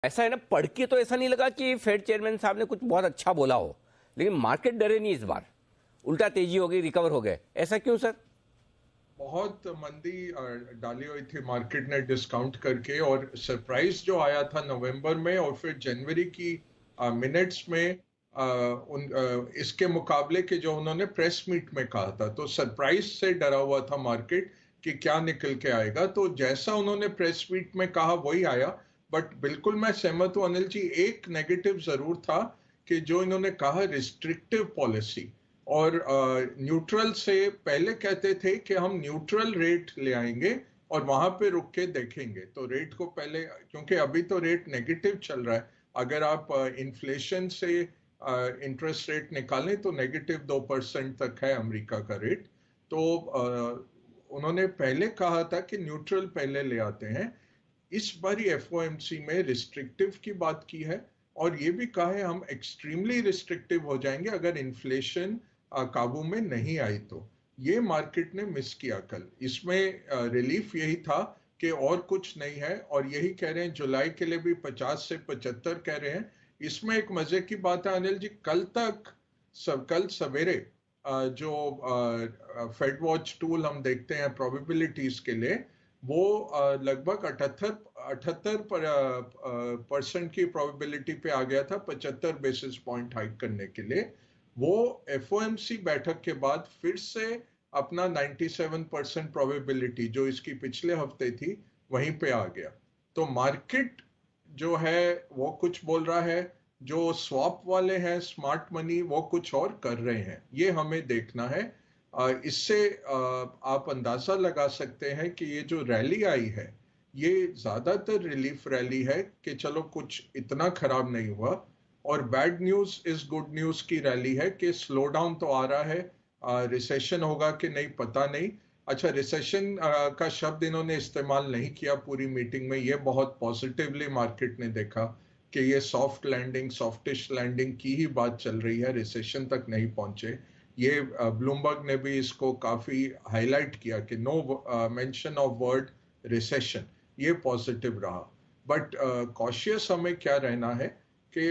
ऐसा है ना, पढ़ के तो ऐसा नहीं लगा कि फेड चेयरमैन साहब ने कुछ बहुत अच्छा बोला हो, लेकिन मार्केट डरे नहीं इस बार, उल्टा तेजी हो गई, रिकवर हो गए। ऐसा क्यों सर? बहुत मंदी डाली हुई थी मार्केट ने डिस्काउंट करके, और सरप्राइज जो आया था नवंबर में और फिर जनवरी की मिनट्स में इसके मुकाबले के जो उन्होंने प्रेस मीट में कहा था, तो सरप्राइज से डरा हुआ था मार्केट कि क्या निकल के आएगा। तो जैसा उन्होंने प्रेस मीट में कहा वही आया। बट बिल्कुल मैं सहमत हूं अनिल जी, एक नेगेटिव जरूर था कि जो इन्होंने कहा रिस्ट्रिक्टिव पॉलिसी, और न्यूट्रल से पहले कहते थे कि हम न्यूट्रल रेट ले आएंगे और वहां पे रुक के देखेंगे। तो रेट को पहले, क्योंकि अभी तो रेट नेगेटिव चल रहा है, अगर आप इन्फ्लेशन से इंटरेस्ट रेट निकालें तो -2% तक है अमेरिका का रेट। तो उन्होंने पहले कहा था कि न्यूट्रल पहले ले आते हैं। इस बार एफओएमसी में रिस्ट्रिक्टिव की बात की है, और ये भी कहा है हम एक्सट्रीमली रिस्ट्रिक्टिव हो जाएंगे अगर इन्फ्लेशन काबू में नहीं आई तो। ये मार्केट ने मिस किया कल। इसमें रिलीफ यही था कि और कुछ नहीं है, और यही कह रहे हैं जुलाई के लिए भी 50 से 75 कह रहे हैं। इसमें एक मजे की बात है अनिल जी, कल सवेरे जो फेड वॉच टूल हम देखते हैं प्रोबेबिलिटीज के लिए, वो लगभग 78% की प्रोबेबिलिटी पे आ गया था 75 बेसिस पॉइंट हाइक करने के लिए। वो एफओएमसी बैठक के बाद फिर से अपना 97% प्रोबेबिलिटी जो इसकी पिछले हफ्ते थी वहीं पे आ गया। तो मार्केट जो है वो कुछ बोल रहा है, जो स्वैप वाले हैं स्मार्ट मनी वो कुछ और कर रहे हैं, ये हमें देखना है। इससे आप अंदाजा लगा सकते हैं कि ये जो रैली आई है ये ज्यादातर रिलीफ रैली है कि चलो कुछ इतना खराब नहीं हुआ, और bad news is good news की रैली है कि स्लो डाउन तो आ रहा है। रिसेशन होगा कि नहीं पता नहीं। अच्छा, रिसेशन का शब्द इन्होंने इस्तेमाल नहीं किया पूरी मीटिंग में, ये बहुत पॉजिटिवली मार्केट ने देखा कि ये सॉफ्ट लैंडिंग, सॉफ्टिश लैंडिंग की ही बात चल रही है, रिसेशन तक नहीं पहुंचे। ये ब्लूमबर्ग ने भी इसको काफी हाईलाइट किया कि no mention of word recession, ये पॉजिटिव रहा। बट कॉशियस हमें क्या रहना है कि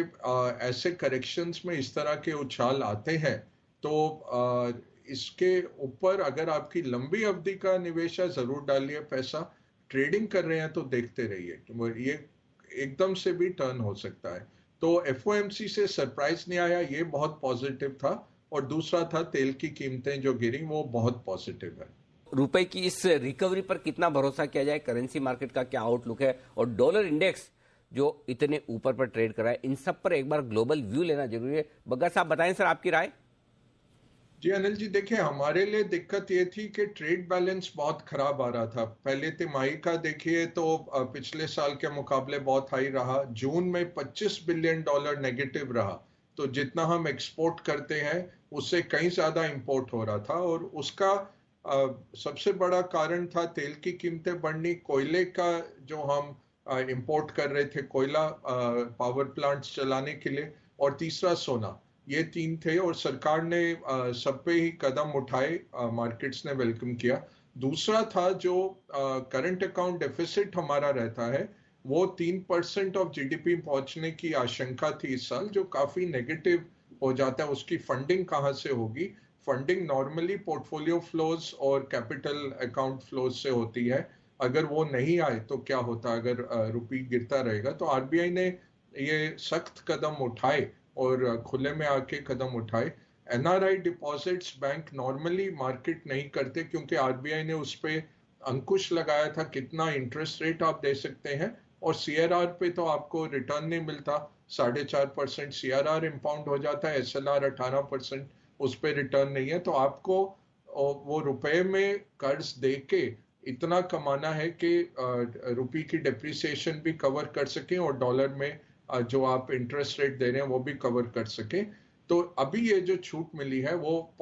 ऐसे करेक्शंस में इस तरह के उछाल आते हैं, तो इसके ऊपर अगर आपकी लंबी अवधि का निवेश है जरूर डालिए पैसा। ट्रेडिंग कर रहे हैं तो देखते रहिए, ये एकदम से भी टर्न हो सकता है। तो एफओएमसी से सरप्राइज नहीं आया, ये बहुत पॉजिटिव था। और दूसरा था तेल की कीमतें जो गिरी, वो बहुत पॉजिटिव है। रुपए की इस रिकवरी पर कितना भरोसा किया जाए, करेंसी मार्केट का क्या आउटलुक है, और डॉलर इंडेक्स जो इतने ऊपर पर ट्रेड कर रहा है, इन सब पर एक बार ग्लोबल व्यू लेना जरूरी है। बग्गा साहब बताएं सर आपकी राय। जी अनिल जी, देखिए हमारे लिए दिक्कत ये थी कि ट्रेड बैलेंस बहुत खराब आ रहा था। पहले तिमाही का देखिए तो पिछले साल के मुकाबले बहुत हाई रहा, जून में $25 बिलियन नेगेटिव रहा। तो जितना हम एक्सपोर्ट करते हैं उससे कहीं ज्यादा इंपोर्ट हो रहा था, और उसका सबसे बड़ा कारण था तेल की कीमतें बढ़नी, कोयले का जो हम इंपोर्ट कर रहे थे, कोयला पावर प्लांट्स चलाने के लिए, और तीसरा सोना। ये तीन थे, और सरकार ने सब पे ही कदम उठाए, मार्केट्स ने वेलकम किया। दूसरा था जो करंट अकाउंट डेफिसिट हमारा रहता है, वो 3% ऑफ जीडीपी पहुंचने की आशंका थी इस साल, जो काफी नेगेटिव हो जाता है। उसकी फंडिंग कहाँ से होगी? फंडिंग नॉर्मली पोर्टफोलियो फ्लोज और कैपिटल अकाउंट फ्लोज से होती है। अगर वो नहीं आए तो क्या होता? अगर रुपी गिरता रहेगा, तो आरबीआई ने ये सख्त कदम उठाए और खुले में आके कदम उठाए। NRI deposits bank normally market नहीं करते, क्योंकि आरबीआई ने उस पर अंकुश लगाया था कितना इंटरेस्ट रेट आप दे सकते हैं, और सीआरआर पे तो आपको रिटर्न नहीं मिलता। 4.5% सीआरआर इंपाउंड हो जाता है, एसएलआर 18%, उस पर रिटर्न नहीं है। तो आपको वो रुपए में कर्ज दे के इतना कमाना है कि रुपी की डिप्रिसिएशन भी कवर कर सकें, और डॉलर में जो आप इंटरेस्ट रेट दे रहे हैं वो भी कवर कर सके। तो अभी ये जो छूट मिली है वो